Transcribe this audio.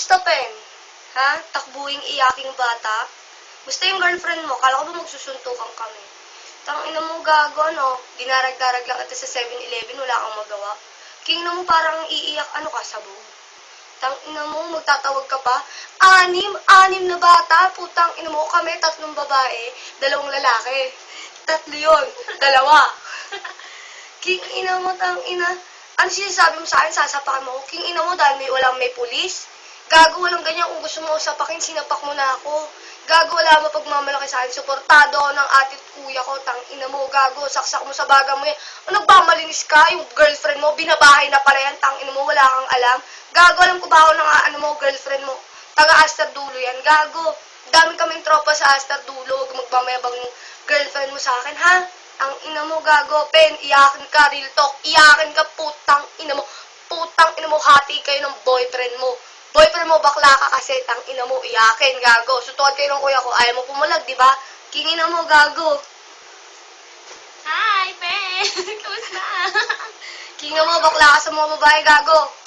Musta, Pen? Ha? Takbuing iyaking bata? Musta yung girlfriend mo? Kala ko ba magsusuntukan kami? Ina mo gago, no? Dinarag-darag lang ito sa 7-Eleven, wala kang magawa. Ina mo parang iiyak, ano ka, sabog? Ina mo, magtatawag ka pa? Anim na bata, ina mo kami, 3 babae, 2 lalaki. 3 yun, 2. Ina mo, ina. Ano sinasabi mo sa akin, sasapakin mo ako? Ina mo, dahil may pulis? Gago, walang ganyan. Kung gusto mo sapakin, sinapak mo na ako. Gago, wala mo pagmamalaki sa akin. Suportado ako ng ate at kuya ko. Ina mo, gago, saksak mo sa baga mo yan. Ano, nagmamalinis ka? Yung girlfriend mo, binabahay na pala yan. Ina mo, wala kang alam. Gago, alam ko ba ako ng girlfriend mo? Taga-Astar Dulo yan. Gago, dami kaming tropa sa Astar Dulo. Magmamayabang yung girlfriend mo sa akin, ha? Ina mo, gago, Pen, iyakin ka, real talk, iyakin ka, ina mo, hati kayo ng boyfriend mo. Boyfriend mo, bakla ka kasi, ina mo, iyakin, gago. Sutukan kayo ng kuya ko, ayaw mo pumalag, di ba? Ina mo, gago. Hi, Pen! Kamusta? Ina mo, bakla ka sa mga babae, gago.